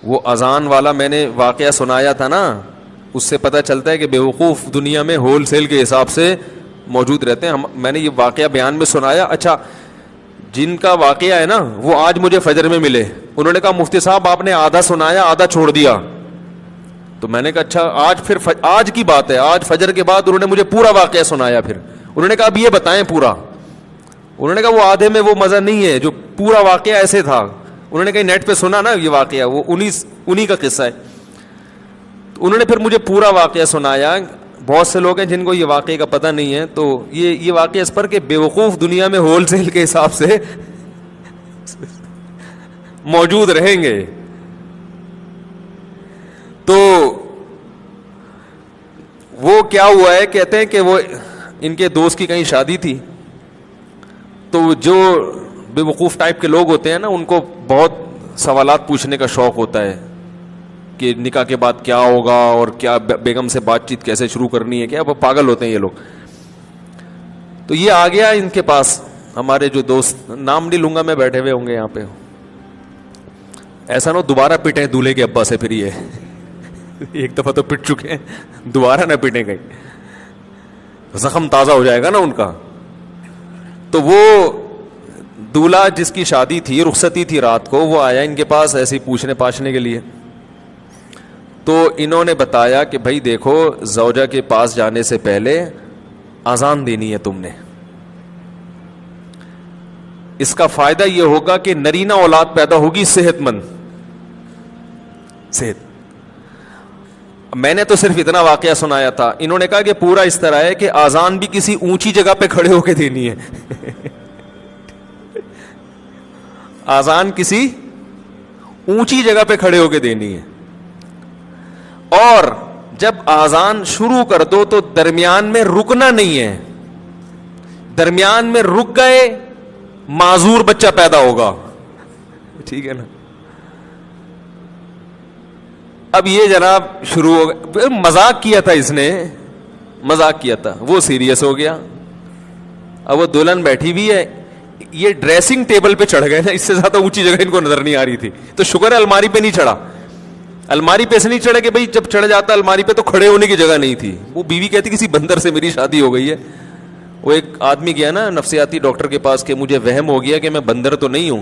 وہ اذان والا میں نے واقعہ سنایا تھا نا, اس سے پتہ چلتا ہے کہ بیوقوف دنیا میں ہول سیل کے حساب سے موجود رہتے ہیں. میں نے یہ واقعہ بیان میں سنایا. اچھا, جن کا واقعہ ہے نا وہ آج مجھے فجر میں ملے, انہوں نے کہا مفتی صاحب آپ نے آدھا سنایا آدھا چھوڑ دیا. تو میں نے کہا اچھا, آج کی بات ہے, آج فجر کے بعد انہوں نے مجھے پورا واقعہ سنایا. پھر انہوں نے کہا اب یہ بتائیں پورا. انہوں نے کہا وہ آدھے میں وہ مزہ نہیں ہے جو پورا واقعہ ایسے تھا. انہوں نے کہا نیٹ پہ سنا نا یہ واقعہ, وہ انہی کا قصہ ہے. تو انہوں نے پھر مجھے پورا واقعہ سنایا. بہت سے لوگ ہیں جن کو یہ واقعے کا پتہ نہیں ہے, تو یہ واقعہ اس پر کہ بیوقوف دنیا میں ہول سیل کے حساب سے موجود رہیں گے. تو وہ کیا ہوا ہے, کہتے ہیں کہ وہ ان کے دوست کی کہیں شادی تھی, تو جو بیوقوف ٹائپ کے لوگ ہوتے ہیں نا ان کو بہت سوالات پوچھنے کا شوق ہوتا ہے کہ نکاح کے بعد کیا ہوگا اور کیا بیگم سے بات چیت کیسے شروع کرنی ہے, کیا وہ پاگل ہوتے ہیں یہ لوگ. تو یہ آ گیا ان کے پاس, ہمارے جو دوست, نام نہیں لوں گا میں, بیٹھے ہوئے ہوں گے یہاں پہ, ایسا نہ دوبارہ پٹیں دولہے کے ابا سے. پھر یہ ایک دفعہ تو پٹ چکے ہیں, دوبارہ نہ پٹیں گئی, زخم تازہ ہو جائے گا نا ان کا. تو وہ دولہا جس کی شادی تھی, رخصتی تھی رات کو, وہ آیا ان کے پاس ایسے ہی پوچھنے پاچھنے کے لیے. تو انہوں نے بتایا کہ بھائی دیکھو, زوجہ کے پاس جانے سے پہلے اذان دینی ہے تم نے. اس کا فائدہ یہ ہوگا کہ نرینہ اولاد پیدا ہوگی صحت مند. میں نے تو صرف اتنا واقعہ سنایا تھا. انہوں نے کہا کہ پورا اس طرح ہے کہ اذان بھی کسی اونچی جگہ پہ کھڑے ہو کے دینی ہے. اذان کسی اونچی جگہ پہ کھڑے ہو کے دینی ہے, اور جب اذان شروع کر دو تو درمیان میں رکنا نہیں ہے. درمیان میں رک گئے معذور بچہ پیدا ہوگا. ٹھیک ہے نا. اب یہ جناب شروع ہو گیا, مذاق کیا تھا اس نے, مذاق کیا تھا, وہ سیریس ہو گیا. اب وہ دلہن بیٹھی بھی ہے, یہ ڈریسنگ ٹیبل پہ چڑھ گئے نا, اس سے زیادہ اونچی جگہ ان کو نظر نہیں آ رہی تھی. تو شکر ہے الماری پہ نہیں چڑھا. الماری پہ سے نہیں چڑھے کہ بھائی جب چڑھ جاتا الماری پہ تو کھڑے ہونے کی جگہ نہیں تھی. وہ بیوی کہتی کسی بندر سے میری شادی ہو گئی ہے. وہ ایک آدمی گیا نا نفسیاتی ڈاکٹر کے پاس کہ مجھے وہم ہو گیا کہ میں بندر تو نہیں ہوں.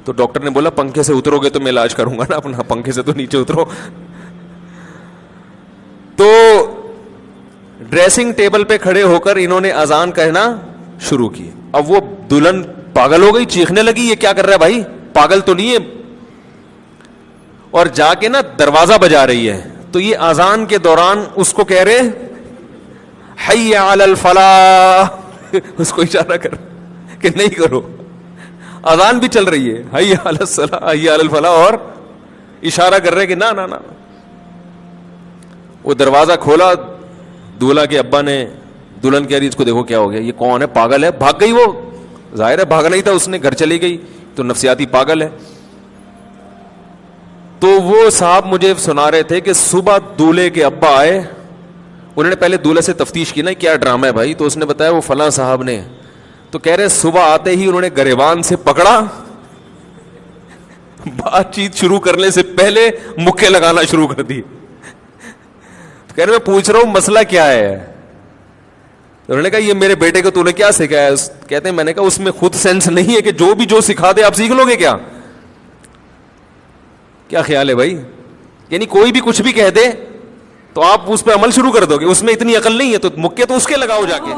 تو ڈاکٹر نے بولا پنکھے سے اترو گے تو میں علاج کروں گا نا اپنا, پنکھے سے تو نیچے اترو. تو ڈریسنگ ٹیبل پہ کھڑے ہو کر انہوں نے اذان کہنا شروع کی. اب وہ دلہن پاگل ہو گئی, چیخنے لگی یہ کیا کر رہا ہے بھائی, پاگل تو نہیں ہے. اور جا کے نا دروازہ بجا رہی ہے. تو یہ اذان کے دوران اس کو کہہ رہے حی علی الفلاح, اس کو اشارہ کر کہ نہیں کرو. اذان بھی چل رہی ہے, حی علی الصلاح حی علی الفلاح, اور اشارہ کر رہے کہ نہ نہ نہ. وہ دروازہ کھولا, دولہا کے ابا نے, دلہن کہہ رہی اس کو دیکھو کیا ہو گیا, یہ کون ہے, پاگل ہے. بھاگ گئی, وہ ظاہر ہے بھاگنا ہی تھا اس نے, گھر چلی گئی. تو نفسیاتی پاگل ہے. تو وہ صاحب مجھے سنا رہے تھے کہ صبح دولہے کے ابا آئے, انہوں نے پہلے دولہے سے تفتیش کی نا کیا ڈرامہ ہے بھائی. تو اس نے بتایا وہ فلاں صاحب نے. تو کہہ رہے صبح آتے ہی انہوں نے گریبان سے پکڑا, بات چیت شروع کرنے سے پہلے مکے لگانا شروع کر دی. کہہ رہے میں پوچھ رہا ہوں مسئلہ کیا ہے. انہوں نے کہا یہ میرے بیٹے کو تو نے کیا سکھایا. کہتے ہیں میں نے کہا اس میں خود سینس نہیں ہے کہ جو بھی جو سکھا دے آپ سیکھ لو گے کیا. کیا خیال ہے بھائی, یعنی کوئی بھی کچھ بھی کہہ دے تو آپ اس پہ عمل شروع کر دو گے, اس میں اتنی عقل نہیں ہے تو مکے تو اس کے لگاؤ جا کے.